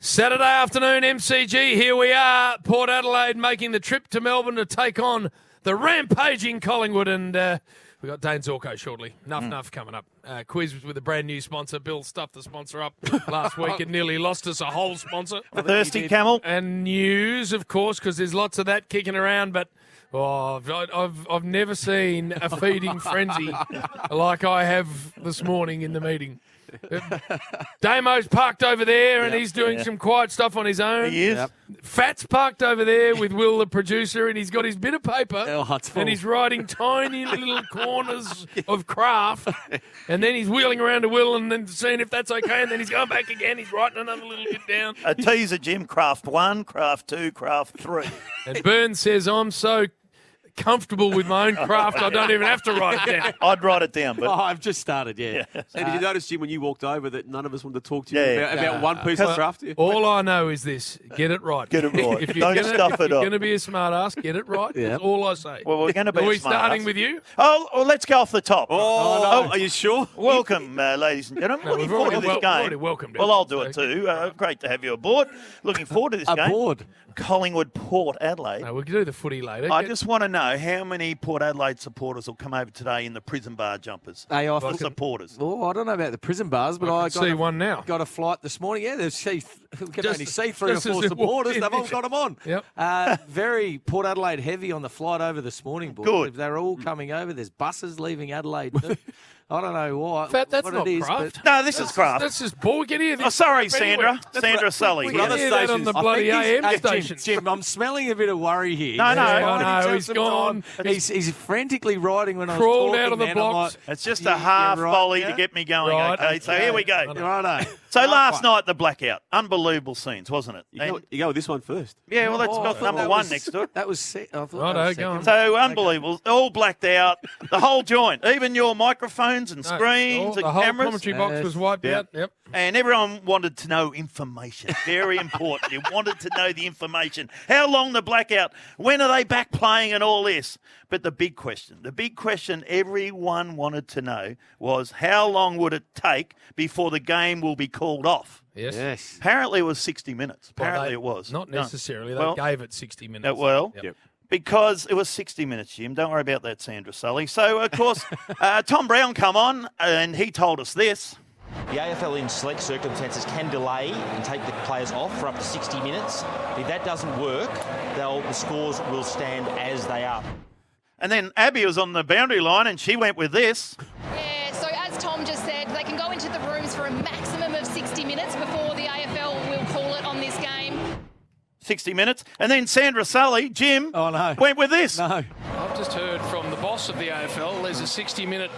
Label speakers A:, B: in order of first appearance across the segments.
A: Saturday afternoon, MCG, here we are. Port Adelaide making the trip to Melbourne to take on the rampaging Collingwood. And we've got Dane Zorko shortly. Nuff Nuff coming up. Quiz with a brand new sponsor. Bill stuffed the sponsor up last week and nearly lost us a whole sponsor.
B: A thirsty camel.
A: And news, of course, because there's lots of that kicking around. But I've never seen a feeding frenzy like I have this morning in the meeting. Damo's parked over there and he's doing some quiet stuff on his own.
B: He is.
A: Fat's parked over there with Will, the producer, and he's got his bit of paper and he's writing tiny little corners of craft. And then he's wheeling around to Will and then seeing if that's okay. And then he's going back again. He's writing another little bit down.
B: A teaser, Jim. Craft 1, Craft 2, Craft 3.
A: And Burns says, I'm so comfortable with my own craft, I don't even have to write it down.
B: I'd write it down, but
C: I've just started, yeah.
D: And did you notice, Jim, when you walked over that none of us wanted to talk to you
B: Yeah.
D: about one piece of craft?
A: All I know is this: get it right.
B: Get it right.
A: If you're
B: Don't stuff it
A: you're
B: up.
A: going to be a smart ass, get it right. That's all I say.
B: well, we're going to be
A: Are we
B: smart
A: starting
B: ass.
A: with you?
B: Oh, well, let's go off the top.
D: Are you sure?
B: Welcome, ladies and gentlemen. Looking
A: we've
B: forward to
A: already
B: this game.
A: already welcomed it.
B: Well, I'll do it too. Great to have you aboard. Looking forward to this game.
C: Aboard.
B: Collingwood, Port Adelaide.
A: No, we can do the footy later.
B: I just want to know how many Port Adelaide supporters will come over today in the prison bar jumpers.
C: They
B: For
C: often.
B: supporters.
C: Oh, I don't know about the prison bars, but
A: I
C: I
A: can see one now.
C: got a flight this morning. Yeah, we can
A: Just-
C: only see 3 or
A: just as
C: 4
A: they
C: supporters.
A: walked in.
C: They've all got them on.
A: Yep.
C: Very Port Adelaide heavy on the flight over this morning, boys.
B: Good.
C: They're all coming over. There's buses leaving Adelaide too. I don't know why.
A: Fat, that's
C: what
A: not
C: it is,
A: craft.
B: No, this is craft.
A: That's just bull. Get here.
B: Oh, sorry,
A: Anyway,
B: Sandra. Sandra Sully.
A: We
B: here.
A: can hear that on the bloody AM station.
C: Jim, I'm smelling a bit of worry here.
B: No, no.
A: I know,
C: He's
A: he's gone.
C: He's frantically writing when I was
A: Crawled
C: talking.
A: out of the
C: man. I'm
A: blocks.
C: like,
B: It's just
C: Yeah,
B: a half
C: yeah, right,
B: volley
C: yeah.
B: to get me going.
A: Right,
B: Okay, so here we go.
C: Righto.
B: So last night, the blackout. Unbelievable scenes, wasn't it?
D: You go with this one first.
B: Yeah, well, that's
C: Oh, I
B: got
C: thought
B: number
C: that
B: one
C: was-
B: next to it.
C: That was I thought that
A: Righto,
C: was
A: go on.
C: second.
B: So unbelievable. All blacked out. The whole joint. Even your microphones and screens
A: the
B: and
A: whole
B: cameras.
A: commentary box was wiped out. Yep.
B: And everyone wanted to know information. Very important. You wanted to know the information. How long the blackout? When are they back playing and all this? But the big question everyone wanted to know was how long would it take before the game will be called off?
C: Yes.
B: Apparently it was 60 minutes.
A: Well,
B: Apparently
A: they-
B: it was.
A: Not
B: No.
A: necessarily. They
B: Well,
A: gave it 60 minutes.
B: well,
A: Yep.
B: because it was 60 minutes, Jim. Don't worry about that, Sandra Sully. So, of course, Tom Brown come on and he told us this.
E: The AFL in select circumstances can delay and take the players off for up to 60 minutes. If that doesn't work, the scores will stand as they are.
B: And then Abby was on the boundary line and she went with this.
F: Yeah, so as Tom just said, they can go into the rooms for a maximum of 60 minutes before the AFL will call it on this game.
B: 60 minutes. And then Sandra Sully, Jim,
C: Oh, no.
B: went with this.
C: No.
G: I've just heard from the boss of the AFL there's a 60-minute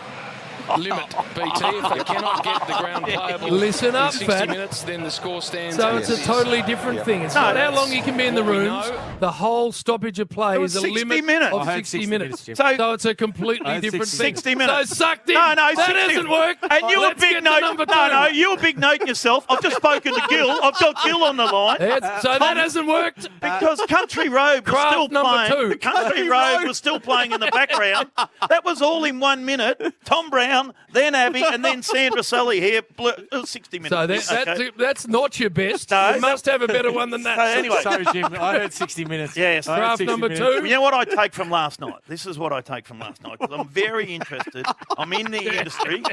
G: limit, BT. If they cannot get the ground playable
A: Listen up,
G: in 60
A: Fat.
G: minutes, then the score stands
A: So
G: as
A: it's a
G: is.
A: totally different thing. It's not how long you can be in the
G: what we
A: rooms.
G: know.
A: The whole stoppage of play
B: It was
A: is a
B: 60
A: limit
B: minutes.
A: of
C: I heard
A: 60 minutes.
C: Jim.
B: So-
A: it's a completely
C: I heard
A: different
C: 60
A: thing.
B: 60 minutes.
A: So sucked in.
B: No,
A: that
B: 60
A: hasn't worked.
B: And you
A: Let's
B: a big
A: get to
B: note.
A: number two.
B: No, you a big note yourself. I've just spoken to Gil. I've got Gil on the line.
A: So that hasn't worked.
B: Because Country Road was
A: Craft
B: still
A: number
B: playing.
A: two.
B: Country Road was still playing in the background. That was all in 1 minute. Tom Brown, then Abby, and then Sandra Sully here. It was 60 minutes.
A: So
B: Okay.
A: that's not your best.
B: No.
A: You must have a better one than that.
B: So anyway.
C: Sorry, Jim. I heard 60 minutes.
B: Yes.
C: I heard
A: Craft
C: 60
A: number
C: minutes.
A: two.
B: You know what I take from last night? This is what I take from last night. 'Cause I'm very interested. I'm in the industry.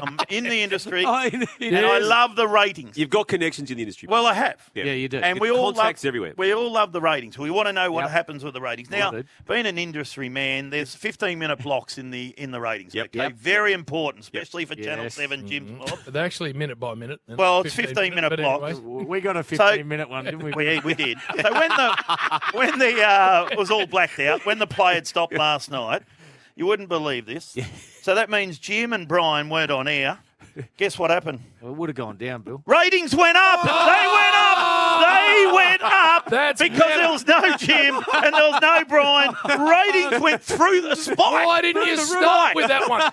B: And I love the ratings.
D: You've got connections in the industry.
B: Well, I have.
C: Yeah, you do.
B: And
D: Your
B: we all
D: contacts
B: love
D: everywhere.
B: We all love the ratings. We want to know what
C: Yep.
B: happens with the ratings. Now,
C: dude.
B: being an industry man, there's 15-minute blocks in the ratings.
D: Yep.
B: Okay,
C: Yep.
B: very important, especially for Channel
C: Yes.
B: 7, Jim's mob.
A: They're actually minute by minute.
B: Well, it's 15-minute
A: but
B: blocks.
A: anyway.
C: We got a 15-minute one, didn't we?
B: We did. So when the it was all blacked out, when the play had stopped last night, you wouldn't believe this. So that means Jim and Brian weren't on air. Guess what happened?
C: Well, it would have gone down, Bill.
B: Ratings went up. They went up. They went up.
A: That's
B: because
A: better.
B: there was no Jim and there was no Brian. Ratings went through the spike.
A: Why didn't you start with that one?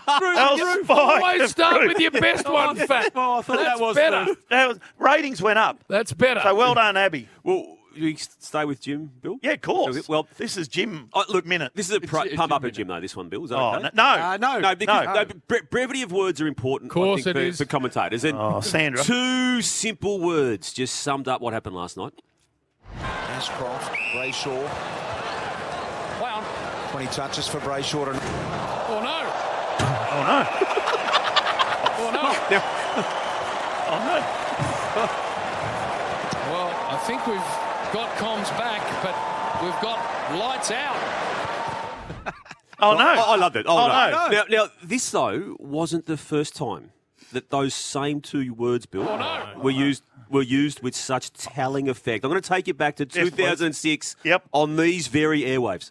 A: Always start with your best one, Fat.
C: Oh, I thought
A: That's
C: that was
A: better.
C: the-
B: Ratings went up.
A: That's better.
B: So well done, Abby.
D: Well, we stay with Jim, Bill?
B: Yeah, of course.
D: Well,
B: this is Jim
D: look,
B: minute.
D: This is a pump up at Jim, though, this one, Bill. Is that
B: Oh,
D: okay?
B: no.
D: No, brevity of words are important,
A: Course
D: I think,
A: it is.
D: for commentators. And
B: Sandra.
D: 2 simple words just summed up what happened last night.
H: Ashcroft, Brayshaw. Wow. 20 touches for Brayshaw.
G: Oh, no.
B: Oh, no.
G: Oh, no.
B: Oh, no.
G: Well, I think we've got comms back, but we've got lights out.
B: Oh, no.
D: I love it.
B: Oh, no.
D: Now, this, though, wasn't the first time that those same 2 words, Bill, were used with such telling effect. I'm going to take you back to 2006 on these very airwaves.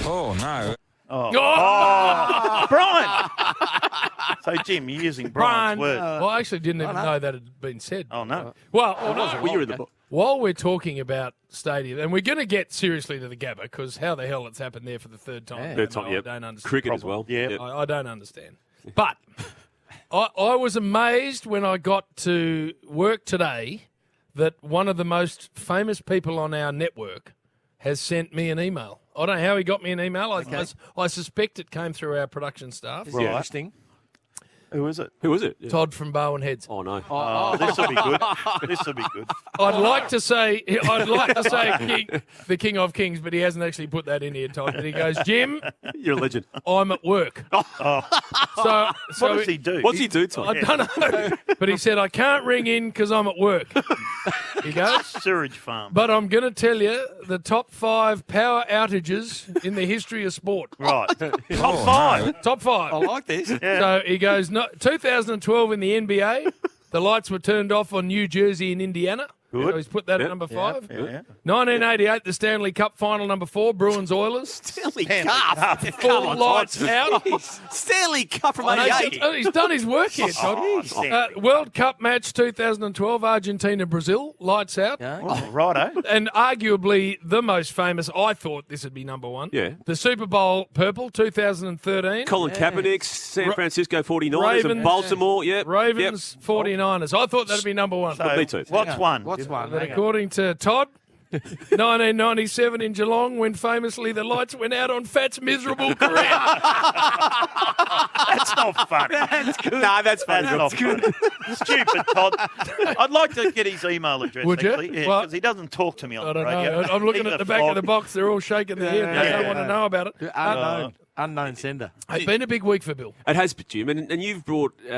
H: Oh, no.
B: Brian. So, Jim, you're using Brian's word.
A: Well, I actually didn't even know that had been said.
B: Oh, no.
A: Well,
D: you were in the book.
A: while we're talking about stadium, and we're going to get seriously to the Gabba, because how the hell it's happened there for the 3rd time?
D: Third time,
A: I
D: yep.
A: don't understand.
D: Cricket as well.
B: Yeah.
D: Yep.
A: I don't understand. But I was amazed when I got to work today that one of the most famous people on our network has sent me an email. I don't know how he got me an email. I suspect it came through our production staff.
B: Right.
C: Interesting.
B: Who is it?
D: Who was it? Yeah.
A: Todd from Barwon Heads.
D: Oh, no.
B: This will be good. This will be good.
A: I'd like to say the King of Kings, but he hasn't actually put that in here, Todd. But he goes, Jim,
D: You're a legend.
A: I'm at work. So
B: What does he do?
D: What's he do, Todd?
A: I don't know. But he said, I can't ring in because I'm at work. He goes,
B: Sewage farm.
A: but I'm going to tell you the top 5 power outages in the history of sport.
B: Right. Top 5.
A: Top 5.
C: I like this.
A: So he goes, 2012 in the NBA, the lights were turned off on New Jersey and Indiana.
B: Good.
A: So he's put that at number 5.
B: Yeah.
A: 1988, the Stanley Cup final, number 4, Bruins Oilers.
D: Stanley Cup.
A: Full lights out.
D: Stanley Cup from
A: I know,
D: 88.
A: he's done his work here, Todd.
B: Stanley.
A: World Cup match 2012, Argentina-Brazil, lights out.
B: Oh, righto.
A: And arguably the most famous, I thought this would be number 1.
D: Yeah.
A: The Super Bowl Purple, 2013.
D: Colin Kaepernick, San Francisco 49ers
A: Ravens.
D: and Baltimore. Yep.
A: Ravens, 49ers. I thought that'd be number 1.
B: So,
D: Me too.
B: What's one?
C: What's one?
A: But according to Todd, 1997 in Geelong, when famously the lights went out on Fat's miserable career.
B: That's not funny.
D: That's good. Nah, that's funny.
B: That's not good. Stupid, Todd. I'd like to get his email address,
A: Would you?
B: actually. Yeah,
A: Well,
B: because he doesn't talk to me on
A: I
B: the
A: don't
B: radio.
A: know. I'm looking
B: He's
A: at
B: a
A: the back of the
B: flog.
A: box. They're all shaking their head. They don't want to know about it.
C: Unknown sender.
A: It's been a big week for Bill.
D: It has, Jim, and you've brought a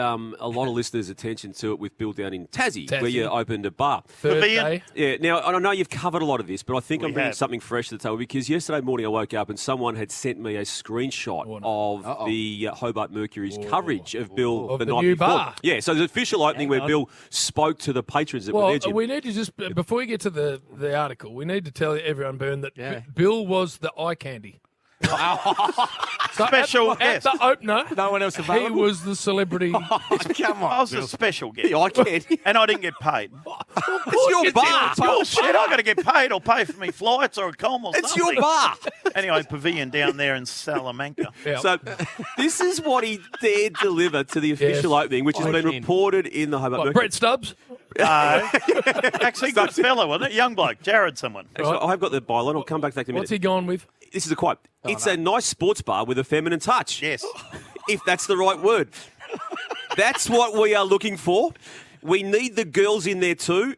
D: lot of listeners' attention to it with Bill down in Tassie, where you opened a bar.
A: Thursday.
D: Yeah, now, I know you've covered a lot of this, but I think I'm bringing
B: have.
D: something fresh to the table because yesterday morning I woke up and someone had sent me a screenshot of the Hobart Mercury's coverage of Bill
A: Of
D: the
A: the
D: night
A: new
D: before.
A: bar.
D: Yeah, so the official opening where Bill spoke to the patrons that were
A: Well,
D: there, Jim.
A: we need to just, before we get to the article, we need to tell everyone, Bern, that Bill was the eye candy. So
B: Special
A: at
B: guest.
A: the opener,
C: No one else
A: he
C: available.
A: was the celebrity.
C: Come on.
B: I was a special guest.
D: I can't.
B: And I didn't get paid.
D: It's your bar.
B: It's your shit. I got to get paid or pay for me flights or a com or
D: It's
B: something.
D: your bar.
B: Anyway, pavilion down there in Salamanca.
A: Yeah.
D: So this is what he dared deliver to the official opening, which has been
C: Again.
D: reported in the Hobart
A: What,
D: Mercury.
A: Brett Stubbs?
B: Actually, good fella, wasn't it? Young bloke, Jared someone.
D: Actually, I've got the byline. I'll come back to that in a minute.
A: What's he gone with?
D: This is a quote. It's a nice sports bar with a feminine touch.
B: Yes.
D: If that's the right word. That's what we are looking for. We need the girls in there too.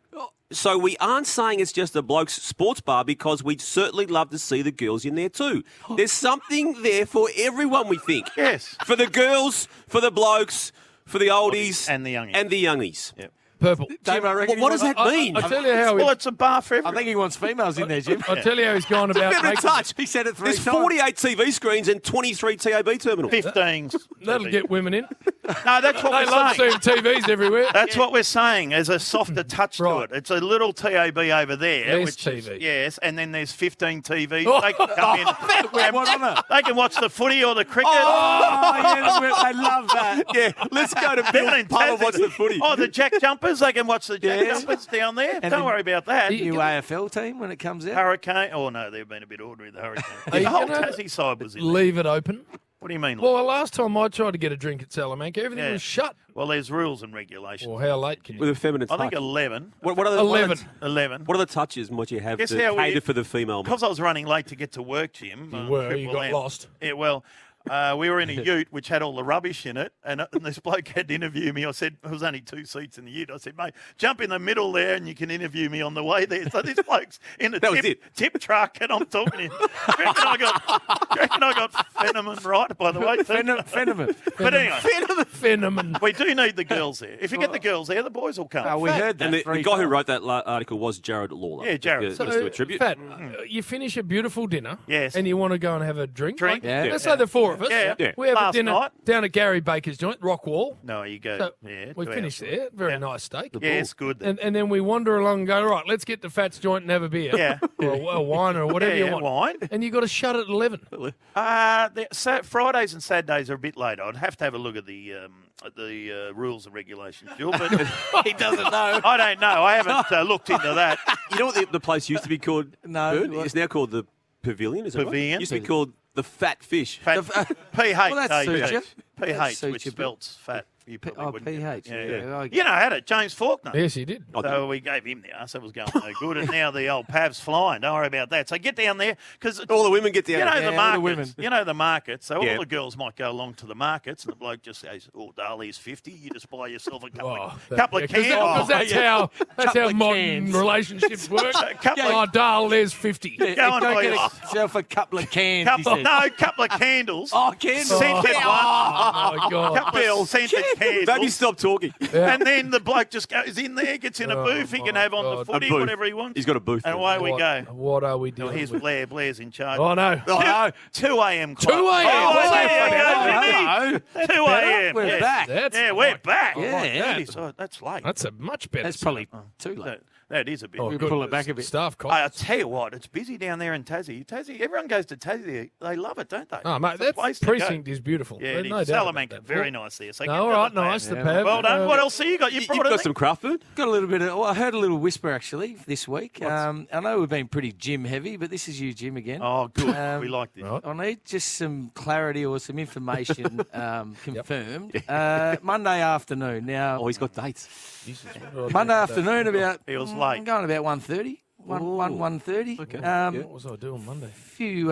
D: So we aren't saying it's just a bloke's sports bar because we'd certainly love to see the girls in there too. There's something there for everyone, we think.
B: Yes.
D: For the girls, for the blokes, for the oldies.
B: And the youngies.
D: And the youngies.
B: Yep.
A: Purple.
C: Dave, I reckon
D: What does that mean?
A: I tell you how
B: Well,
A: he,
B: it's a bar for
C: I
B: everyone.
C: think he wants females in there, Jim.
A: I'll tell you how he's gone about
D: Feminine
A: making
D: touch.
C: He said it 3
D: There's
C: times.
D: 48 TV screens and 23 TAB terminals.
B: 15.
A: That'll get women in.
B: No, that's what
A: They
B: we're
A: love
B: saying.
A: seeing TVs everywhere.
B: That's what we're saying. As a softer touch to
A: Right.
B: it. It's a little TAB over there.
A: Less
B: which is-
A: TV.
B: yes, and then there's 15 TVs.
A: Oh.
B: They can come in.
C: Wait, what on it?
B: They can watch the footy or the cricket.
C: Oh, yeah, I love that.
D: Yeah, let's go to
B: Down
D: Bill's
B: in
D: pub and
B: Tassie.
D: watch the footy.
B: Oh, the Jack Jumpers. They can watch the Jack
C: Yes.
B: Jumpers down there.
C: And
B: Don't
C: the-
B: worry about that.
C: New AFL team when it comes out.
B: Hurricane. Oh, no, they've been a bit ornery, the Hurricane.
A: Are you
B: The whole
A: gonna
B: Tassie side was in there.
A: Leave it open.
B: What do you mean?
A: Well, last time I tried to get a drink at Salamanca, everything
B: Yeah.
A: was shut.
B: Well, there's rules and regulations.
A: Well, how late can
D: With
A: you?
D: a feminine
B: I
D: touch.
B: think 11.
D: What are the
A: 11.
B: 11.
D: What are the touches and what you have
B: Guess
D: to
B: how we-
D: cater for the female?
B: Because I was running late to get to work, Jim.
A: You got lost.
B: Yeah, well, we were in a ute which had all the rubbish in it, and this bloke had to interview me. I said, there was only 2 seats in the ute. I said, mate, jump in the middle there and you can interview me on the way there. So this bloke's in a
D: That was
B: tip truck, and I'm talking to him. Do you reckon I got Fenneman right, by the way?
C: Fenneman.
B: But anyway,
A: Phenomenon.
B: we do need the girls there. If you get the girls there, the boys will come.
C: Oh, we heard that.
D: And the
C: three
D: guy who
C: times.
D: wrote that article was Jared Lawler.
B: Yeah, Jared.
D: Just to attribute.
A: Fat, you finish a beautiful dinner,
B: Yes.
A: and you want to go and have a drink.
B: Drink?
C: Yeah.
A: Let's say the 4 of us.
B: Yeah.
D: Yeah.
A: We have
B: Last
A: a dinner
B: night.
A: down at Gary Baker's joint, Rockwall.
B: No, you go.
A: So
B: yeah,
A: we
B: 2
A: finished
B: hours.
A: there. Very
B: Yeah.
A: nice steak.
B: Yeah, it's good.
A: And then we wander along and go, right, let's get to Fat's joint and have a beer.
B: Yeah.
A: Or a wine or whatever
B: Yeah,
A: you want.
B: wine.
A: And you got to shut at 11.
B: Fridays and Saturdays are a bit later. I'd have to have a look at the rules and regulations, Jill, but
C: He doesn't know.
B: I don't know. I haven't looked into that.
D: You know what the place used to be called?
C: No,
D: Bird?
C: what?
D: It's now called the Pavilion. Is it right?
B: Pavilion.
D: It used to be called the Fat Fish.
B: Fat, PH.
C: Well, that suits you. That
B: PH,
C: suits
B: which
C: you,
B: spells fat. You probably wouldn't get
C: PH.
B: it.
C: Yeah. I-
B: You know, I had it, James Faulkner.
A: Yes, he did.
B: So we gave him the arse. It was going no good. And now the old Pav's flying. Don't worry about that. So get down there because
D: All the women get down.
B: you know
C: Yeah,
B: the
C: all the
B: markets.
C: women.
B: You know the markets. So
D: Yeah.
B: all the girls might go along to the markets, and the bloke just says, "Oh, Darley's 50. You just buy yourself a couple of cans."
A: Because that's how
C: Couple of
A: modern
C: cans.
A: relationships work.
B: couple
A: Oh,
B: of,
A: Darl, there's 50.
B: go and
C: Go
B: buy
C: get
B: yourself
C: yourself a couple of cans. he said.
B: couple of candles.
C: Oh, candles.
B: Scented one.
A: Oh, my God.
B: Couple of scented
D: Maybe
B: candles.
D: stop talking.
B: And then the bloke just goes in there, gets in a booth. He can
A: my
B: have on the
A: God.
B: footy,
D: A booth.
B: whatever he wants.
D: He's got a booth.
B: And away we go.
A: What are we
B: Well,
A: doing?
B: here's
A: with?
B: Blair. Blair's in charge.
A: Oh, no.
C: Oh, no.
B: 2 a.m. club.
A: 2 a.m.
B: Oh,
A: Well,
B: there
A: that's
B: you go,
C: better.
B: Jimmy. 2 a.m.
C: We're
B: yeah.
C: back.
A: That's
B: Yeah, we're
A: like-
B: back.
C: Yeah.
B: That's late.
A: That's a much better.
C: That's probably too late.
B: That is a bit.
A: Oh,
C: We
A: good.
C: pull it back a bit.
A: Staff cost.
B: I tell you what, it's busy down there in Tassie. Everyone goes to Tassie. They love it, don't they?
A: Oh, mate,
B: It's a
A: that
B: place to
A: precinct
B: go.
A: is beautiful.
B: Yeah,
A: There's
B: it
A: no
B: is.
A: doubt about
B: Salamanca,
A: that.
B: very nice there. So
A: No,
B: get
A: all
B: to
A: right,
B: the Pav.
A: nice. The Pav.
B: Well done. What else have you got? You brought
D: You've
B: it
D: got some craft food?
C: Got a little bit of. Well, I heard a little whisper actually this week. I know we've been pretty gym heavy, but this is you, Jim, again.
B: Oh, good.
C: Um,
B: we like this.
A: right.
C: I need just some clarity or some information confirmed. Monday afternoon. Now,
D: Oh, he's got dates.
C: Monday afternoon about.
B: It was
C: I'm
B: late.
C: going about 1:30. 1:30.
D: Okay.
A: What was I doing Monday?
C: Few.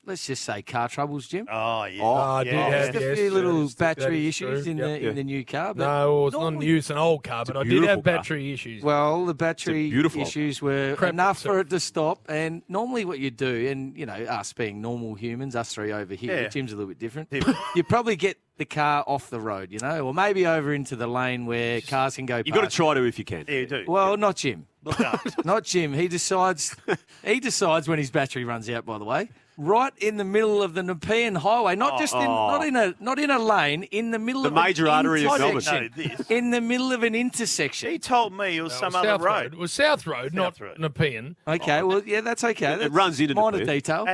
C: Let's just say car troubles, Jim.
B: Oh, yeah.
A: I did
B: yeah.
A: have-
C: Just a
A: yes,
C: few little
A: yes, that
C: battery
A: is
C: issues
A: true.
C: in
A: Yep.
C: the new car. But
A: No, it's not
C: normally-
A: new. It's an old car, but I did
D: beautiful
A: have
D: car.
A: battery issues.
C: Well, the battery
D: beautiful
C: issues were
A: Crap
C: enough
A: itself.
C: for it to stop. And normally, what you do, and you know, us being normal humans, us three over here,
B: Yeah.
C: Jim's a little bit different.
B: Different.
C: You probably get the car off the road, you know, or maybe over into the lane where cars can go.
D: You've got to
C: past.
D: try to if you can.
B: Yeah, you do.
C: Well, not Jim.
B: No.
C: Not Jim. He decides. He decides when his battery runs out. By the way, right in the middle of the Nepean Highway, not just not in a lane, in the middle
D: The
C: of
D: major
C: an
D: artery of Melbourne.
C: intersection.
B: I know this.
C: In the middle of an intersection.
B: He told me it was some
A: South
B: other road.
A: It was South Road, not
B: South Road.
A: Nepean.
C: Okay, well, yeah, that's okay. That's
D: runs into
C: minor
D: Nepean.
C: detail.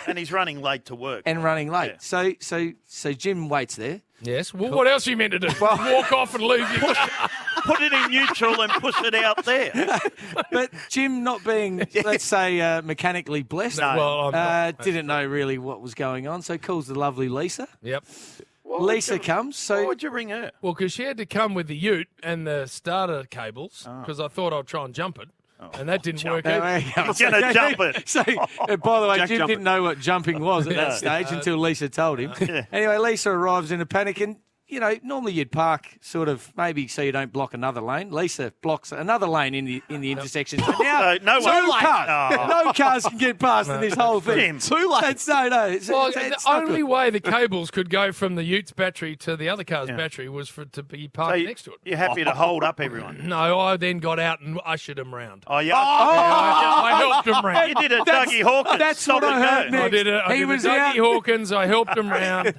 B: And he's running late to work.
C: and running late.
B: Yeah.
C: So Jim waits there.
A: Yes. Well, what else are you meant to do? Walk off and leave your car.
B: Put it in neutral and push it out there.
C: But Jim, not being, let's say, mechanically blessed,
B: No.
A: Well, I'm not.
C: didn't know really what was going on. So calls the lovely Lisa.
A: Yep.
C: Lisa comes.
B: Why
C: So
B: would you ring her?
A: Well, because she had to come with the ute and the starter cables,
B: Oh.
A: because I thought I'd try and jump it, and that didn't work
C: There
A: either.
C: you go.
B: He's gonna jump it.
C: So, by the way,
D: Jack
C: Jim
D: jumping.
C: didn't know what jumping was at that stage until Lisa told him. Anyway, Lisa arrives in a panic and, you know, normally you'd park sort of maybe so you don't block another lane. Lisa blocks another lane in the intersection. So now,
B: No one-
C: cars, no cars can get past in this whole thing.
B: Jim.
C: Too late. It's, no. It's,
A: Well,
C: it's
A: the
C: not
A: only
C: good.
A: way the cables could go from the ute's battery to the other car's battery was for it to be
B: So
A: parked next to it.
B: you're happy to hold up everyone.
A: No, I then got out and ushered them round.
B: Oh, yeah.
A: I helped them round.
B: You did a Dougie Hawkins.
C: That's
B: Stop
C: what I
B: it,
C: heard
B: go.
C: next.
A: I did
C: He
A: a
C: was
A: Dougie
C: out.
A: Hawkins. I helped them round.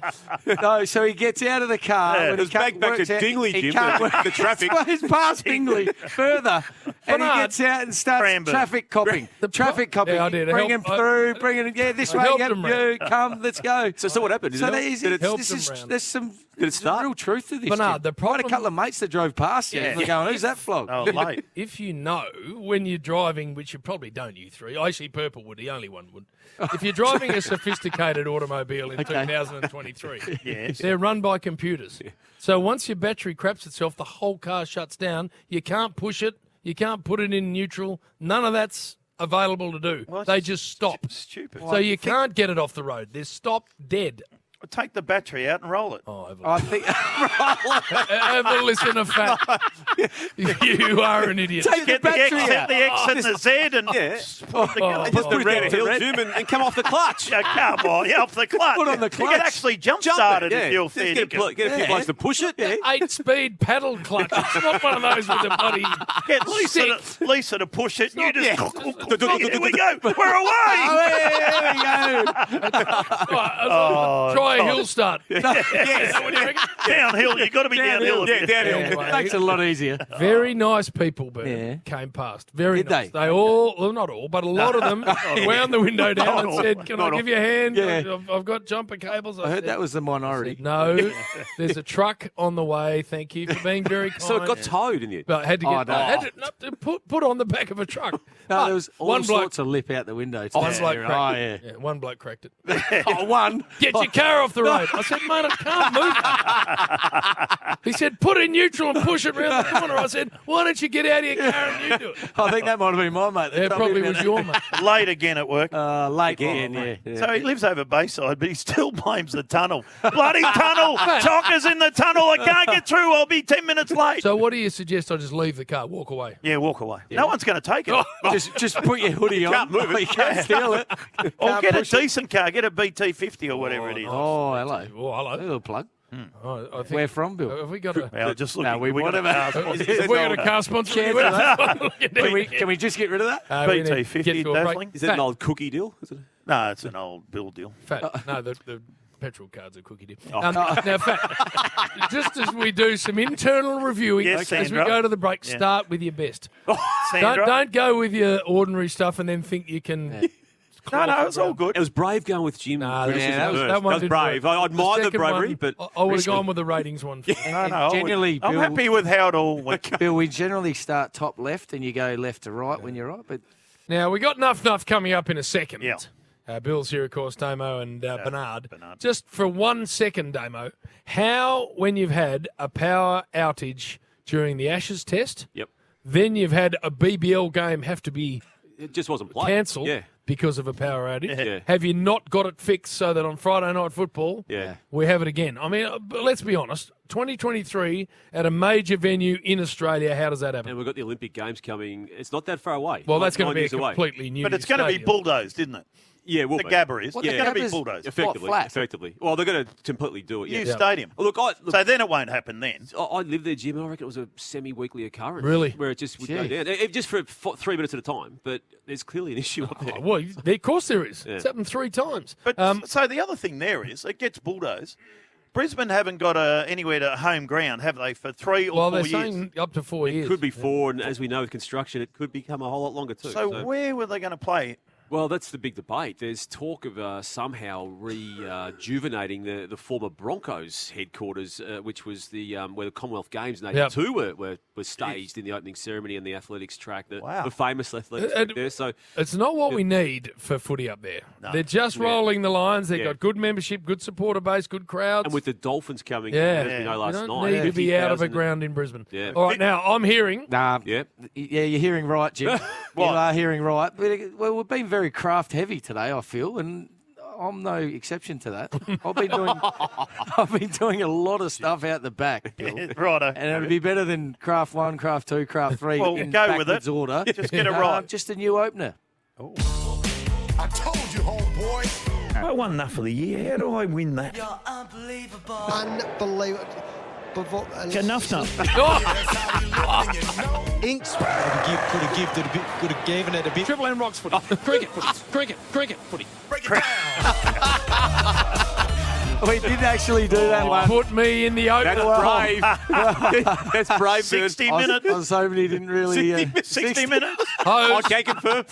C: No, so he gets out of the car car.
B: Yeah.
C: When
D: It's back to Dingley, Jim, the traffic.
C: He's past Dingley further, and he
A: Bernard.
C: gets out and starts
B: Cranbourne.
C: traffic copping. Traffic copping.
A: Yeah, I did.
C: Bring him
A: Help-
C: through. Bring him. Yeah, this
A: I
C: way.
A: helped
C: Yep,
A: him round.
C: you come. Let's go.
D: So what happened? Did
C: So
D: it
C: there
D: help?
C: is,
D: Did it
A: help
C: this
A: them
C: is,
A: round?
C: there's some
D: Did it start?
C: real truth to this.
A: Bernard,
C: Jim.
A: the
C: I had
A: problem-
C: a couple of mates that drove past you.
B: Yeah.
C: They're going, who's that flog?
B: Oh, late.
A: If you know when you're driving, which you probably don't, you three. Actually, Purple would. The only one would. If you're driving a sophisticated automobile in 2023,
B: Yes.
A: they're run by computers. So once your battery craps itself, the whole car shuts down. You can't push it. You can't put it in neutral. None of that's available to do.
B: Well,
A: They
B: it's
A: just stop.
B: Stupid.
A: So you can't get it off the road. They're stopped dead.
B: Take the battery out and roll it.
A: Oh, have
C: I think
A: a listen, a fat. You are an idiot.
C: Take
B: Get
C: the
B: the X,
C: battery out.
B: the X and the Z and put the gun.
D: Just put it
A: Oh,
D: down a hill, Jim, and come off the clutch.
B: Yeah, come on, you off the clutch.
C: Put on the
B: You
C: clutch.
B: can actually jump
D: Jump
B: start it
D: yeah.
B: if you're
D: Just
B: fair
D: get
B: dinkum.
D: a few blokes to push it. Yeah.
A: 8-speed paddle clutch. It's not one of those with the bloody.
B: Get Lisa to push it. And you just.
D: Yeah.
B: Here we go. We're away.
C: there we go.
A: Try a hill start.
B: Yes.
A: What do you reckon?
B: Downhill. You've got to be downhill. a bit.
D: downhill.
A: Anyway,
C: Makes it a lot easier.
A: very nice people, Bert,
C: Yeah.
A: came past. Very
C: Did
A: nice.
C: they?
A: They all, well, not all, but a lot of them wound the window down and said, "Can I give you a hand?
C: Yeah.
A: I've got jumper cables."
C: I heard that was the minority.
A: No, there's a truck on the way. Thank you for being very kind.
D: So it got towed in the end.
A: But I had to
C: Oh,
A: get
C: no.
A: I had to put on the back of a truck.
C: No,
A: But
C: there was all
A: one bloke.
C: sorts of lip out the window.
A: One
C: today.
A: bloke cracked
C: Oh,
A: it.
C: yeah.
A: Yeah, one bloke cracked it.
C: Oh, one.
A: Get your car off the road. I said, mate, I can't move it. He said, put it in neutral and push it round the corner. I said, why don't you get out of your car and you do it?
C: I think that might have been my mate.
A: It probably was your mate.
B: Late again at work.
C: Late again, yeah.
B: So he lives over Bayside, but he still blames the tunnel. Bloody tunnel! Chockers in the tunnel. I can't get through. I'll be 10 minutes late.
A: So what do you suggest I just leave the car, walk away?
B: Yeah, walk away. No one's going to take it.
C: Just put your hoodie on.
D: Can't move it.
C: You can't steal it.
B: Or
C: Can't
B: get a
C: push it.
B: decent car. Get a BT50 or whatever it is.
C: Oh, hello.
A: Oh,
C: A
A: hello.
C: little plug.
A: Oh, I think,
C: Where from, Bill?
A: have we got a...
B: Well, just looking.
C: No, we
B: got a
C: whatever.
B: car sponsor.
A: Have we got a car sponsor? anywhere?
C: Can we just get rid of that?
A: We need to
B: BT50
A: get to a break.
B: dazzling.
D: Is that an old cookie deal? Is it?
B: No, it's an old bill deal.
A: Fat. No, the petrol cards are cookie dip. Now, Fat, just as we do some internal reviewing
B: Yes,
A: as we
B: Sandra.
A: go to the break, start with your best.
B: Sandra?
A: Don't go with your ordinary stuff and then think you can...
B: No, it's all good.
D: It was brave going with Jim.
A: Nah,
D: criticism
A: that was-
D: first.
A: that one
D: was
A: didn't
D: brave.
A: work.
D: I admire the
A: second
D: bravery,
A: one,
D: but
A: I would have
D: risky.
A: gone with the ratings one.
B: No,
C: Generally,
B: I'm
C: Bill-
B: happy with how it all went.
C: Bill, we generally start top left and you go left to right when you're right, but
A: Now, we got Nuff Nuff coming up in a second.
B: Yeah.
A: Bill's here, of course, Damo and Bernard.
B: Bernard.
A: Just for 1 second, Damo, how, when you've had a power outage during the Ashes test,
D: Yep.
A: then you've had a BBL game have to be
D: It just wasn't played.
A: cancelled
D: Yeah.
A: because of a power outage,
D: Yeah.
A: have you not got it fixed so that on Friday Night Football,
D: Yeah.
A: we have it again? I mean, let's be honest, 2023 at a major venue in Australia, how does that happen?
D: And we've got the Olympic Games coming. It's not that far away.
A: Well, that's going to
D: 9
A: be a
D: years away.
A: completely new
B: But it's going to be
A: stadium.
B: bulldozed, isn't it?
D: Yeah, we'll
B: The
D: be.
B: Gabba is.
C: Well,
B: It's
C: the
B: going to be
C: Gabba's
B: bulldozed.
D: Effectively.
C: flat.
D: Effectively. Well, they're going to completely do it. Yeah.
B: New stadium.
D: Oh, look,
B: So then it won't happen then.
D: I lived there, Jim, and I reckon it was a semi-weekly occurrence.
A: Really?
D: Where it just would
C: Gee.
D: go down. Just for 3 minutes at a time, but there's clearly an issue up there.
A: Oh, well, of course there is.
D: Yeah.
A: It's happened 3 times.
B: But so the other thing there is it gets bulldozed. Brisbane haven't got anywhere to home ground, have they, for 3 or
A: Well,
B: 4
A: they're
B: years?
A: saying up to 4 years.
D: Could be 4, and as we know with construction, it could become a whole lot longer too.
B: So where were they going to play?
D: Well, that's the big debate. There's talk of somehow rejuvenating the former Broncos headquarters, which was the where the Commonwealth Games in '82 were staged in the opening ceremony and the athletics track, the famous athletics track there. So
A: It's not what we need for footy up there. They're just rolling the lines. They've got good membership, good supporter base, good crowds.
D: and with the Dolphins coming,
A: yeah,
D: as we know last
A: you don't
D: night,
A: need to be out of a
D: 50,000
A: ground in Brisbane.
D: Yeah.
A: All right, now I'm hearing.
C: nah,
D: Yep.
C: yeah, you're hearing right, Jim. You are hearing right. Well, we've been very craft heavy today, I feel, and I'm no exception to that. I've been doing a lot of stuff out the back, Bill.
B: Righto.
C: And it'll be better than craft 1, craft 2, craft 3
B: Well,
C: in
B: go with
C: backwards
B: it.
C: order.
B: Just get it right.
C: Just a new opener.
H: I told you, homeboy.
B: I won Nuff of the Year. How do I win that?
I: Unbelievable.
B: Nuff Nuff.
I: Inks. Could have given it a bit.
G: Triple M Rocks footy. Cricket footy. Cricket footy.
H: Break it down.
C: We did actually do that one.
A: Put me in the open.
D: That's brave.
B: 60
C: I
B: minutes.
C: was hoping he didn't really...
B: 60 minutes.
A: Hose.
D: I can confirm.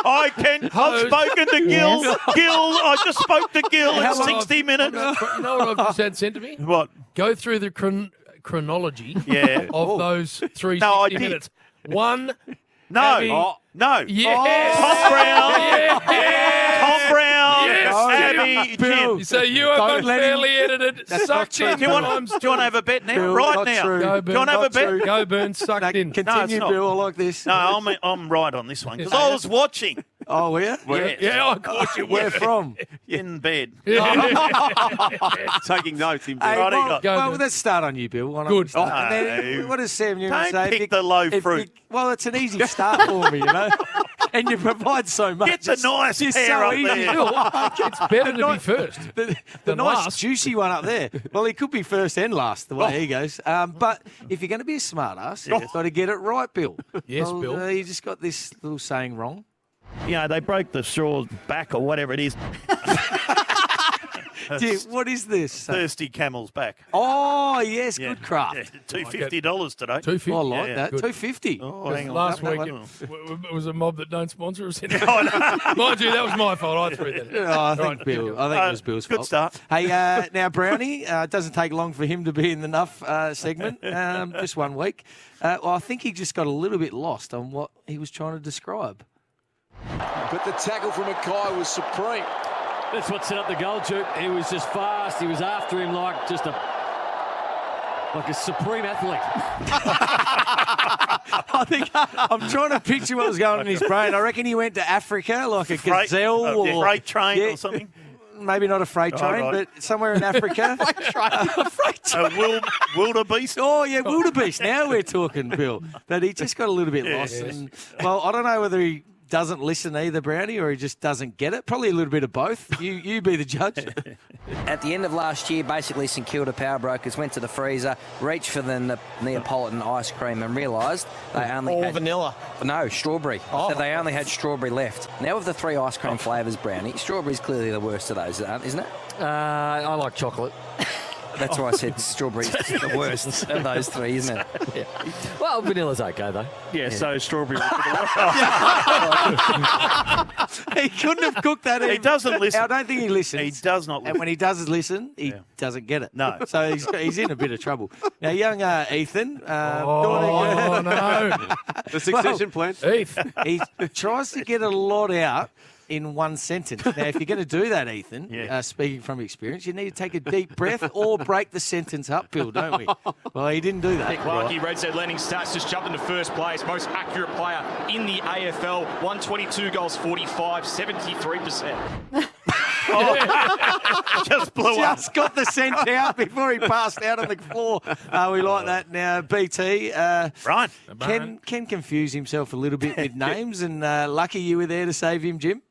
B: I can. I've spoken to Gil. Gil, I just spoke to Gil. It's 60 minutes.
A: You know what I've just had sent to me?
B: What?
A: Go through the chronology
B: Yeah.
A: of those 3
B: No, I
A: 60
B: did.
A: minutes. One.
B: No.
A: Abby.
B: No.
A: Yes.
B: Tom Brown.
A: Yes.
B: Tom Brown.
A: Yes.
B: Abby.
C: Bill.
B: Jim.
A: So you have
C: Don't let him-
A: unfairly edited,
C: That's
A: sucked
C: not
A: in.
B: Do you want
A: times.
B: to have a bet now?
C: Bill,
B: right
C: not
B: now.
C: true.
A: Go,
B: Do you want to have a
C: Not true.
B: bet?
A: Go, Burn, sucked in.
C: Continue,
B: not.
C: Bill. I like this.
B: No, I'm right on this one because I was watching
C: Oh, were you?
A: Yeah, of course you
C: Where
A: were.
C: from?
B: in bed.
D: Taking notes in
C: Hey,
D: bed.
B: Righty,
C: well,
A: go,
C: well,
A: Bill.
C: let's start on you, Bill. Why not?
A: Good.
C: And then, what does Sam Newman
B: Don't
C: say?
B: pick the low fruit.
C: Well, it's an easy start for me, you know. And you provide so much.
B: Get the nice
C: It's
B: pair
C: so
B: up
C: easy.
B: there.
A: Bill, it's better to be first.
C: The
A: than
C: nice
A: last.
C: juicy one up there. Well, he could be first and last, the way he goes. But if you're going to be a smart ass, you've got to get it right, Bill.
A: Yes,
C: Well,
A: Bill.
C: You just got this little saying wrong.
B: You know, they broke the straw's back or whatever it is.
C: Dear, what is this?
B: Thirsty camel's back.
C: Oh, yes, good craft.
B: Yeah, $250 today.
A: 250.
C: Oh, I like
B: Yeah,
C: that.
A: good.
C: $250.
B: Oh, hang on.
A: Last
C: that
A: week
C: one.
A: it was a mob that don't sponsor us. Mind you, that was my fault. I threw that in.
C: Oh, I think
A: Right,
C: Bill. I think it was Bill's
B: good
C: fault.
B: start.
C: Hey, now Brownie, it doesn't take long for him to be in the Nuff segment. Just 1 week. Well, I think he just got a little bit lost on what he was trying to describe.
I: But the tackle from Mackay was supreme.
J: That's what set up the goal, Duke. He was just fast. He was after him like a supreme athlete.
C: I think I'm trying to picture what was going on in his brain. I reckon he went to Africa like a gazelle or
B: freight train
C: yeah,
B: or something.
C: Maybe not a freight train,
B: right.
C: but somewhere in Africa. Freight train.
B: Wildebeest.
C: Oh, yeah, wildebeest. Now we're talking, Bill. But he just got a little bit lost. And, well, I don't know whether he doesn't listen either, Brownie, or he just doesn't get it. Probably a little bit of both. You be the judge.
K: At the end of last year, basically St Kilda Power Brokers went to the freezer, reached for the Neapolitan ice cream and realised they only had...
J: vanilla.
K: No, strawberry. So they only had strawberry left. Now with the 3 ice cream flavours, Brownie, strawberry's clearly the worst of those, isn't it?
J: I like chocolate.
K: That's why I said strawberry's the worst of those 3, isn't it?
J: Yeah. Well, vanilla's okay, though.
G: Yeah, so strawberry.
C: He couldn't have cooked that either.
B: He doesn't listen.
C: I don't think he listens.
B: He does not listen.
C: And when he does listen, he doesn't get it.
B: No.
C: So he's in a bit of trouble. Now, young Ethan.
A: Oh, no.
D: The succession plan.
A: Heath.
C: He tries to get a lot out in one sentence. Now, if you're going to do that, Ethan, speaking from experience, you need to take a deep breath or break the sentence up, Bill, don't we? Well, he didn't do that.
G: Clarkey, Red Set Landing Stats just jumped into first place. Most accurate player in the AFL. 122 goals, 45, 73%.
B: Just blew up.
C: Just got the scent out before he passed out on the floor. We like that. Now, BT
B: Right.
C: can confuse himself a little bit with names, and lucky you were there to save him, Jim.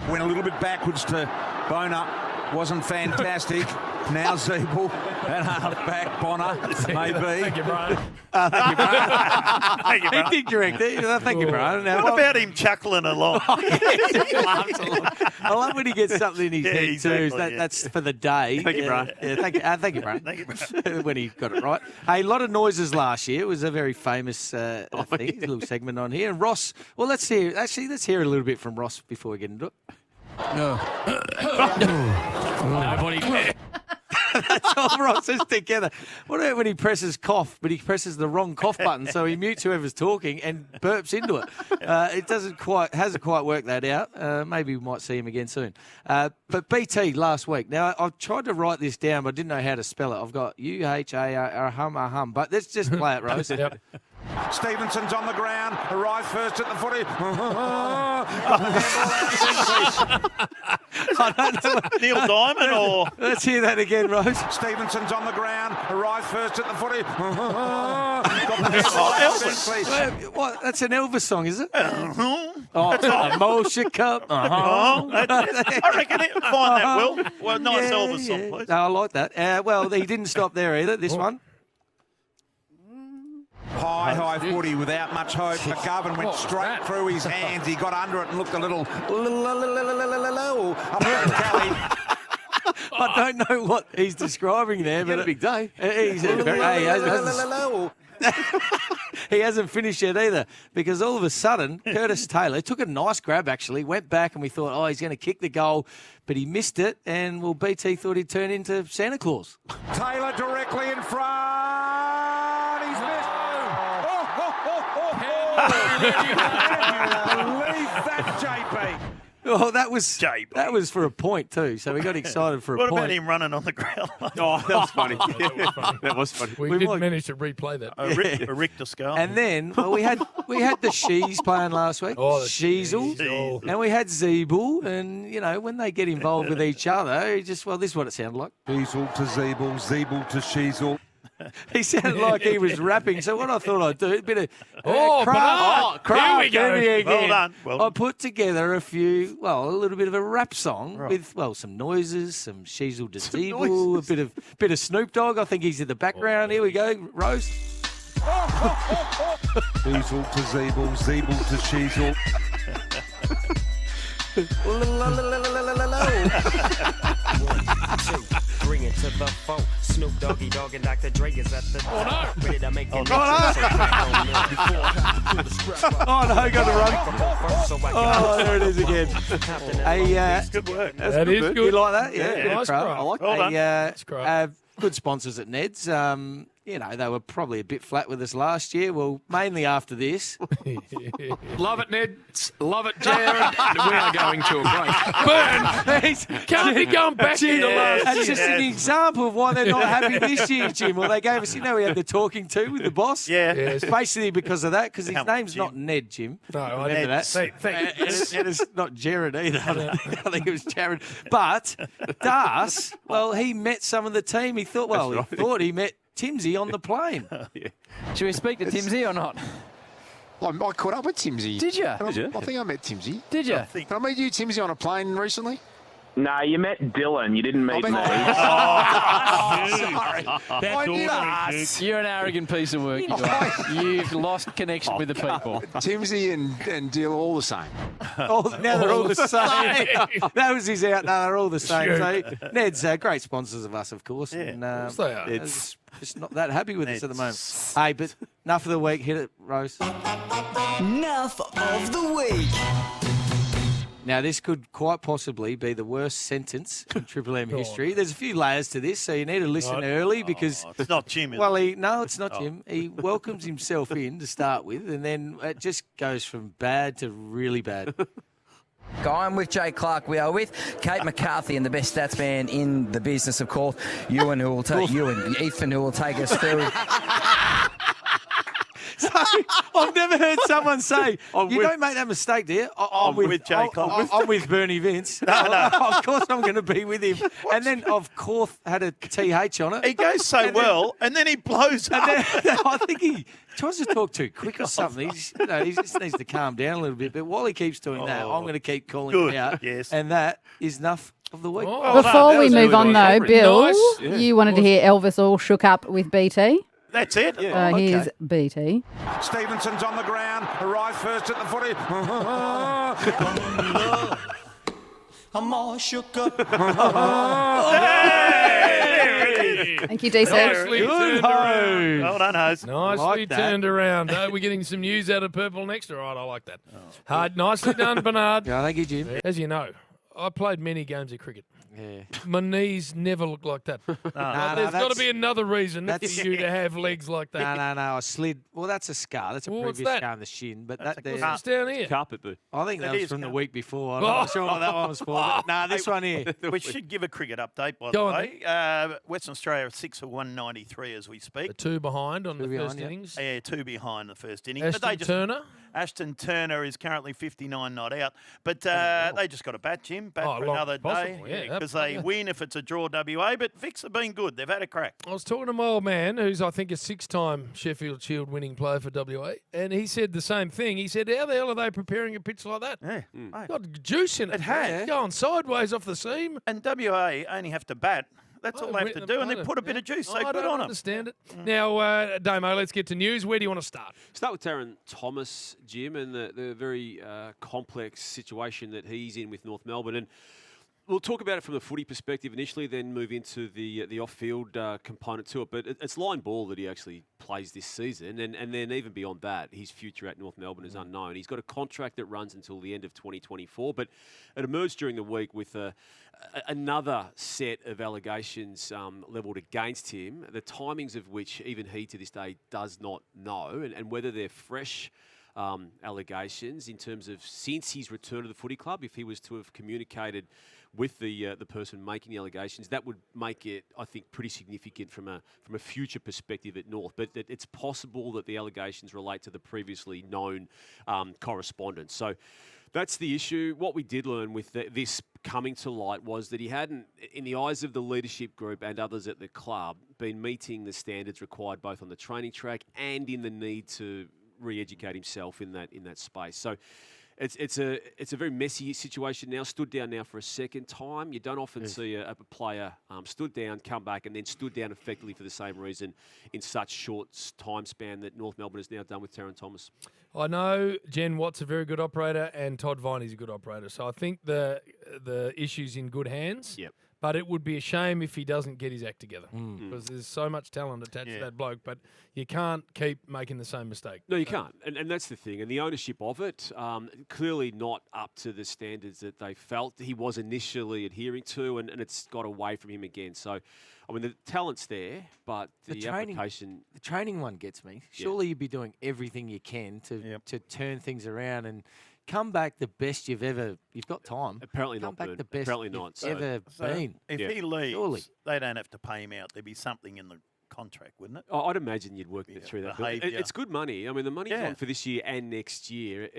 L: Went a little bit backwards to Boner. Wasn't fantastic. Now Zeeble and half-back Bonner, maybe.
A: Thank you, Brian.
B: Thank you,
C: He
B: bro.
C: did correct it. Thank you, Brian. Now,
B: What about him chuckling along?
C: He laughs a lot. I love when he gets something in his head
B: exactly,
C: too. That's for the day.
D: Thank you, Brian.
C: Thank you, Brian.
B: Thank you, Brian.
C: When he got it right. Hey, a lot of noises last year. It was a very famous thing. A little segment on here. And Ross, well, let's hear a little bit from Ross before we get into it.
J: Nobody.
C: That's all Ross is together. What about when he presses cough, but he presses the wrong cough button, so he mutes whoever's talking and burps into it. It hasn't quite worked that out. Maybe we might see him again soon. But BT last week. Now I've tried to write this down, but I didn't know how to spell it. I've got UHAR. But let's just play it, Rose.
A: Yep.
L: Stevenson's on the ground, arrives first at the footy.
C: I don't know.
B: Neil Diamond or...
C: Let's hear that again, Rose.
L: Stevenson's on the ground, arrives first at the footy.
B: Elvis.
C: What? That's an Elvis song, is it? Emotion Cup.
B: I reckon it. Find that, Will. Well, nice Elvis song, please.
C: No, I like that. Well, he didn't stop there either, this one.
L: High footy without much hope. McGovern went straight through his hands. He got under it and looked a little up at Kelly.
C: I don't know what he's describing there, but
D: a big day.
C: He hasn't finished yet either, because all of a sudden, Curtis Taylor took a nice grab, actually, went back, and we thought, oh, he's going to kick the goal, but he missed it, and, well, BT thought he'd turn into Santa Claus.
L: Taylor directly in front. He's missed. Believe that, JP.
C: Oh, that was
B: JB.
C: That was for a point too, so we got excited for a
B: What
C: point.
B: about him running on the ground?
D: Oh, that was funny. That was funny.
A: We did manage to replay that.
B: A Richter skull.
C: And then we had the Shees playing last week.
A: Oh, the
C: Sheezel. And we had Zeeble, and you know when they get involved with each other, it just this is what it sounded like.
L: Sheezel to Zeeble, Zeeble to Sheezel.
C: He sounded like he was rapping. So what I thought I'd do, a bit of
A: Bernard. Here we go.
B: Well done.
C: I put together a little bit of a rap song with some noises, some Sheezel to Zeeble, a bit of Snoop Dogg. I think he's in the background. Here we go, Rose.
L: Sheezel to Zeeble, Zeeble to Sheezel.
E: Bring it to the phone. Snoop Doggy Dogg and Dr. Dre is at the ready to make it.
C: Oh no, got to run. Oh, there it is again.
B: Good work.
A: That is good.
C: You like that? Yeah.
A: Nice
C: Craft.
A: craft.
C: I like
B: Well done.
C: good sponsors at Ned's. They were probably a bit flat with us last year. Well, mainly after this.
A: Love it, Ned. Love it, Jared. We are going to a break. Burn. Can't be going back into last
C: That's
A: year.
C: just an example of why they're not happy this year, Jim. Well, they gave us, we had the talking to with the boss.
B: Yeah.
C: It's basically because of that, because his
B: Come on,
C: name's
B: Jim.
C: not Ned, Jim.
A: No, I
C: Remember
B: Ned.
C: that.
A: Thanks.
C: And it's not Jared either. I think it was Jared. But Das, he met some of the team. He thought, thought he met Timsy on the plane.
K: Should we speak to Timsy or not?
H: I caught up with Timsy.
K: Did you?
H: I think I met Timsy.
K: Did you?
H: Did I meet you, Timsy, on a plane recently?
M: No, you met Dylan. You didn't meet me.
H: Sorry.
K: You're an arrogant piece of work. You are. You've lost connection with the people.
H: Timsy and Dill all the same.
C: Now they're all the same. That was his out. No, they're all the same. So Ned's great sponsors of us, of course.
B: Yeah,
C: and,
A: course they are.
C: It's just not that happy with us at the moment. Hey, but enough of the week. Hit it, Rose.
N: Nuff of the week.
C: Now, this could quite possibly be the worst sentence in Triple M history. There's a few layers to this, so you need to listen early because...
B: it's not Jim, is
C: it? No, it's not Jim. He welcomes himself in to start with, and then it just goes from bad to really bad.
K: Guy, I'm with Jay Clark. We are with Kate McCarthy and the best stats man in the business, of course. Ethan, who will take us through...
C: So, I've never heard someone say, don't make that mistake, dear. I'm with Jay Clark. I'm with Bernie Vince. No. Of course I'm going to be with him. And then, of course, had a TH on it.
B: He goes and then he blows up.
C: I think he tries to talk too quick or something. He just needs to calm down a little bit. But while he keeps doing that, I'm going to keep calling him out.
B: Yes.
C: And that is Nuff of the week.
O: Before we move on, though, Bill, you wanted to hear Elvis all shook up with BT.
B: That's it.
O: Here's BT.
L: Stevenson's on the ground, arrives first at the footy.
N: I'm all shook up.
O: Thank you, DC.
A: Nicely turned around.
B: Well done, Hose.
A: Nicely turned around. We're getting some news out of Purple next. All right, I like that. Hard, nicely done, Bernard.
C: Yeah, thank you, Jim.
A: As you know, I played many games of cricket.
C: Yeah.
A: My knees never look like that. There's got to be another reason for you to have legs like that.
C: No. I slid. Well, that's a scar. That's a
A: What's
C: previous
A: that?
C: scar in the shin. But
A: What's down here?
D: Carpet boot.
C: I think that was from the week before. I'm not sure what that one was for. But, this one here.
B: We should give a cricket update, by
A: Go
B: the
A: on,
B: way. Western Australia are 6 for 193 as we speak.
A: The two behind on the first innings.
B: Yeah, 2 behind the first innings.
A: Ashton
B: Turner is currently 59 not out. But they just got a bat, Jim. For another day. Because they win if it's a draw WA. But Vicks have been good. They've had a crack.
A: I was talking to my old man, who's I think a 6-time Sheffield Shield winning player for WA, and he said the same thing. He said, how the hell are they preparing a pitch like that?
B: Yeah.
A: Got juice in it.
B: It has.
A: Going sideways off the seam.
B: And WA only have to bat. That's all they have to do, and then put a bit of juice. So
A: I
B: good
A: don't
B: on them.
A: understand it. Now, Damo, let's get to news. Where do you want to start?
D: Start with Taron Thomas, Jim, and the very complex situation that he's in with North Melbourne. And We'll talk about it from the footy perspective initially, then move into the off-field component to it. But it's line ball that he actually plays this season, and then even beyond that, his future at North Melbourne is unknown. He's got a contract that runs until the end of 2024, but it emerged during the week with another set of allegations levelled against him, the timings of which even he to this day does not know, and whether they're fresh allegations in terms of since his return to the footy club. If he was to have communicated with the person making the allegations, that would make it, I think, pretty significant from a future perspective at North. But it's possible that the allegations relate to the previously known correspondence. So that's the issue. What we did learn with this coming to light was that he hadn't, in the eyes of the leadership group and others at the club, been meeting the standards required both on the training track and in the need to re-educate himself in that space. So it's a very messy situation now. Stood down now for a second time. You don't often see a player stood down, come back, and then stood down effectively for the same reason in such short time span that North Melbourne has now done with Taron Thomas.
A: I know Jen Watt's a very good operator and Todd Viney's a good operator. So I think the issue's in good hands.
D: Yep.
A: But it would be a shame if he doesn't get his act together because there's so much talent attached to that bloke, but you can't keep making the same mistake.
D: No, you can't. And that's the thing. And the ownership of it, clearly not up to the standards that they felt he was initially adhering to, and it's got away from him again. So, I mean, the talent's there, but the application...
C: The training one gets me. Surely you'd be doing everything you can to turn things around and come back the best you've got time.
D: Apparently
C: come
D: not.
C: Back
D: Bern.
C: the best
D: Apparently not.
C: you've ever been.
B: If he leaves,
C: surely.
B: they don't have to pay him out. There'd be something in the contract, wouldn't it?
D: I'd imagine you'd work through that. But it's good money. I mean, the money's on for this year and next year.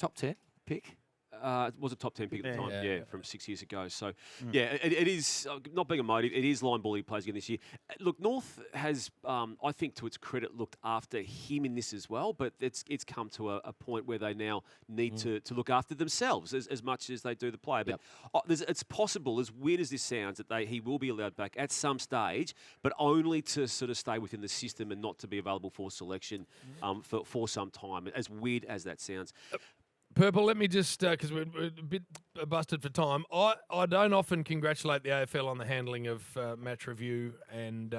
C: Top 10 pick?
D: It was a top 10 pick at the time, from 6 years ago. So, it is, not being a motive, it is line ball he plays again this year. Look, North has, I think to its credit, looked after him in this as well, but it's come to a point where they now need to look after themselves as much as they do the player. But it's possible, as weird as this sounds, that he will be allowed back at some stage, but only to sort of stay within the system and not to be available for selection for some time, as weird as that sounds.
A: Purple, let me just, because we're a bit busted for time, I don't often congratulate the AFL on the handling of match review and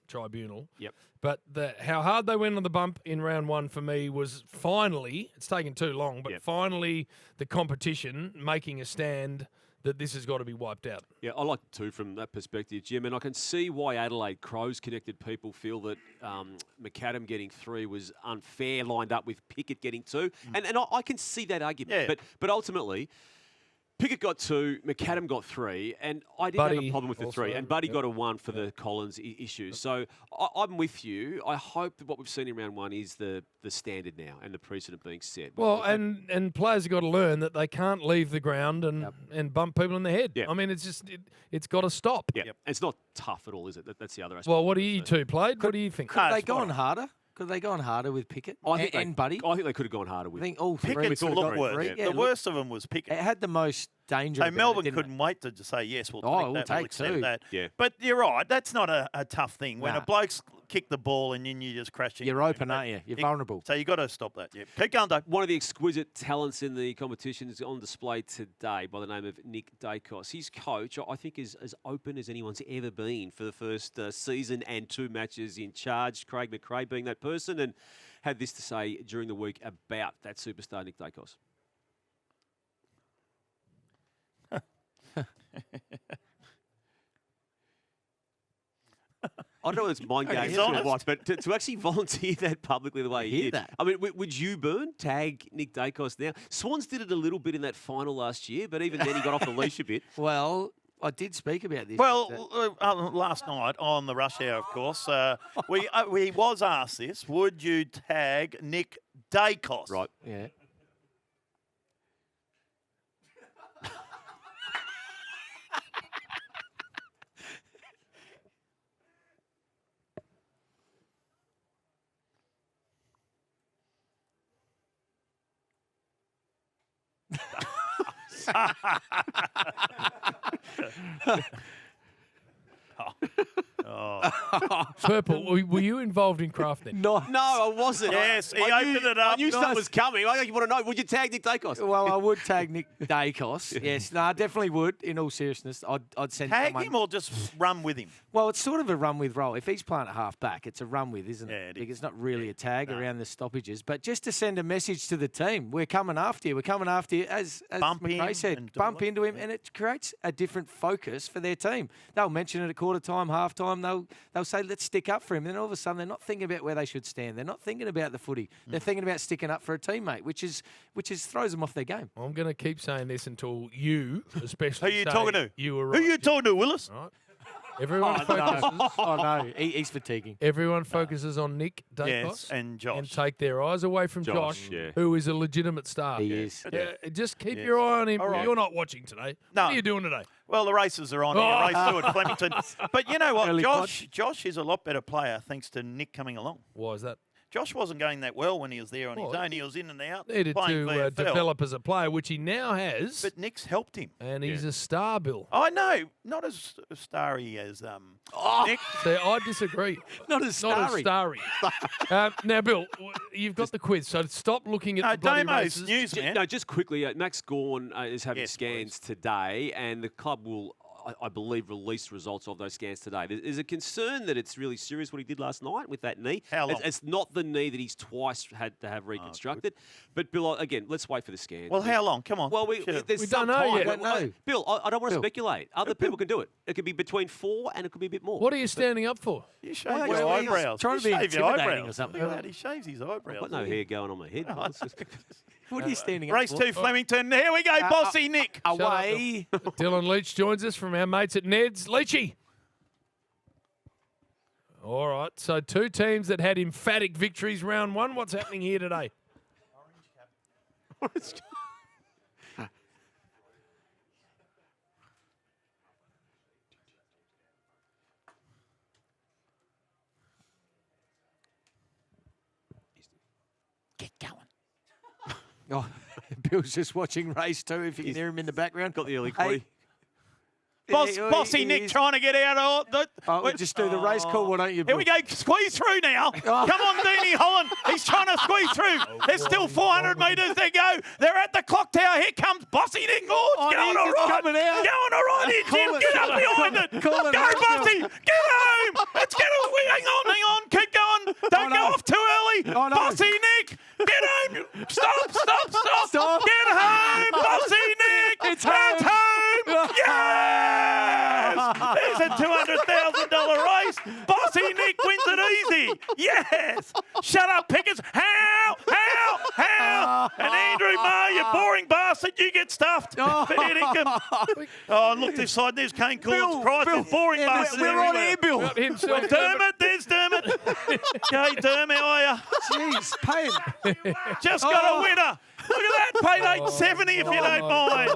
A: tribunal.
D: Yep.
A: But how hard they went on the bump in round one for me was finally, it's taken too long, but finally the competition making a stand that this has got to be wiped out.
D: Yeah, I like it too from that perspective, Jim, and I can see why Adelaide Crows-connected people feel that McAdam getting 3 was unfair, lined up with Pickett getting 2, and I can see that argument. But ultimately, Pickett got 2, McAdam got 3, and I didn't have a problem with the 3, and Buddy got a 1 for the Collins issue. So I'm with you. I hope that what we've seen in round 1 is the standard now and the precedent being set.
A: Well, and players have got to learn that they can't leave the ground and bump people in the head.
D: Yep.
A: I mean, it's just it's got to stop.
D: Yeah, it's not tough at all, is it? That's the other aspect.
A: Well, what do you two played? What do you think?
C: Could they go on harder? Could they go on harder with Pickett and Buddy?
D: I think they could have gone harder with.
C: I think all three.
B: Pickett's look worse. The worst of them was Pickett.
C: It had the most danger.
B: So Melbourne couldn't wait to just say, yes, we'll take
C: two.
B: That.
D: Yeah.
B: But you're right. That's not a tough thing. When a bloke's kick the ball and then you just crash it.
C: You're open, aren't you? You're vulnerable.
B: So you've got to stop that. Yeah. Keep going, Dave.
D: One of the exquisite talents in the competition is on display today by the name of Nick Dacos. His coach, I think, is as open as anyone's ever been for the first season and 2 matches in charge, Craig McRae being that person, and had this to say during the week about that superstar Nick Dacos. I don't know if it's mind games or what, but to actually volunteer that publicly the way he did.
C: That.
D: I mean, would you, Bern, tag Nick Dacos now? Swans did it a little bit in that final last year, but even then he got off the leash a bit.
C: Well, I did speak about this.
B: Well, last night on the rush hour, of course, we was asked this: would you tag Nick Dacos?
D: Right.
C: Yeah.
A: Purple, were you involved in craft then?
C: No.
D: No, I wasn't.
B: Yes, he
D: I
B: opened
D: knew,
B: it up.
D: I knew something
B: Nice.
D: was coming. I want to know, would you tag Nick Dacos?
C: Well, I would tag Nick Dacos. Yes, no, I definitely would. In all seriousness, I'd send
B: Tag
C: someone.
B: him or just run with him?
C: Well, it's sort of a run with role. If he's playing at half back, it's a run with, isn't
B: Yeah,
C: it?
B: it is.
C: It's not really a tag around the stoppages, but just to send a message to the team, we're coming after you. We're coming after you, as
B: Bump
C: McRae
B: him
C: said,
B: and do
C: bump
B: it.
C: into him, and it creates a different focus for their team. They'll mention it at quarter time, half time. They'll say, let's stick up for him. And then all of a sudden, they're not thinking about where they should stand. They're not thinking about the footy. They're thinking about sticking up for a teammate, which is throws them off their game.
A: I'm going to keep saying this until you, especially,
B: Who you
A: say
B: talking to?
A: You were
B: Who
A: right.
B: you talking to, Willis?
A: Right. Everyone focuses.
C: Oh no, he's fatiguing.
A: Everyone focuses on Nick Dacos
B: Yes, and Josh.
A: and take their eyes away from Josh,
D: yeah.
A: who is a legitimate star.
C: He is.
A: Just keep your eye on him.
B: All right.
A: You're not watching today.
B: No.
A: What are you doing today?
B: Well, the races are on here. Race 2 at Flemington. But you know what?
C: Early
B: Josh is a lot better player thanks to Nick coming along.
A: Why is that?
B: Josh wasn't going that well when he was there on his own. He was in and out,
A: Needed
B: playing
A: to
B: VFL.
A: develop as a player, which he now has.
B: But Nick's helped him.
A: And he's a star, Bill.
B: I know. Not as starry as Nick.
A: See, I disagree.
C: Not as
A: Not as
C: starry.
A: starry. Now, Bill, you've got the quiz, so stop looking at
B: No,
A: the bloody
B: Damo's
A: races.
B: news, man.
D: No, just quickly, Max Gawn is having
B: Yes,
D: scans today, and the club will, I believe, release results of those scans today. There's a concern that it's really serious what he did last night with that knee.
B: How long?
D: It's not the knee that he's twice had to have reconstructed. But, Bill, again, let's wait for the scans.
B: Well, how long? Come on.
D: Well,
B: Shit.
D: there's
A: don't know
D: some
A: yet.
D: time.
C: We don't know.
D: Bill, I don't want to
C: Bill.
D: speculate. Other people can do it. It could be between 4 and it could be a bit more.
A: What are you standing up for?
B: You shave
C: Well,
B: your
C: he's
B: eyebrows.
C: trying to be
B: You shave your
C: intimidating
B: eyebrows.
C: or something.
B: Look at that. He shaves his eyebrows.
D: I've got no hair going on my head. Bill. It's just-
C: What are you standing up
B: Race
C: for?
B: 2, Flemington. Here we go, bossy Nick.
C: Away.
A: Dylan Leach joins us from our mates at Ned's. Leachy. All right, so two teams that had emphatic victories round one. What's happening here today?
B: Get going.
C: Oh, Bill's just watching race 2. If you can hear him in the background.
D: Got the early
C: Hey.
D: quaddy.
B: Bossy Nick trying to get out of the.
C: We'll just do the race call, why don't you,
B: Here
C: Bill?
B: we go. Squeeze through now. Come on, Deanie Holland. He's trying to squeeze through. There's still 400 metres to go. They're at the clock tower. Here comes Bossy Nick. Oh, it's going all right.
C: coming out.
B: Going all right. Here, Jim. Get up behind it.
C: Call it
B: Go,
C: out,
B: Bossy. Get home. Let's get it. Hang on. Keep going. Don't go off too early.
C: Oh, no.
B: Bossy Nick. Get home. Stop. Get home. Bossy Nick.
C: It's home.
B: Yes! There's a $200,000 race. Bossy Nick wins it easy. Yes! Shut up, Pickers. How? And Andrew Marr, you boring bastard, you get stuffed. Fair dinkum. Oh, look this side. There's Kane Court's price. There's boring bastards
C: We're on
B: everywhere.
C: air, Bill.
A: Got himself
B: Dermot, there's Dermot. Hey, Dermot, how are you?
C: Jeez, pay him.
B: Just got a winner. Look at that. Paid $870 if you don't mind.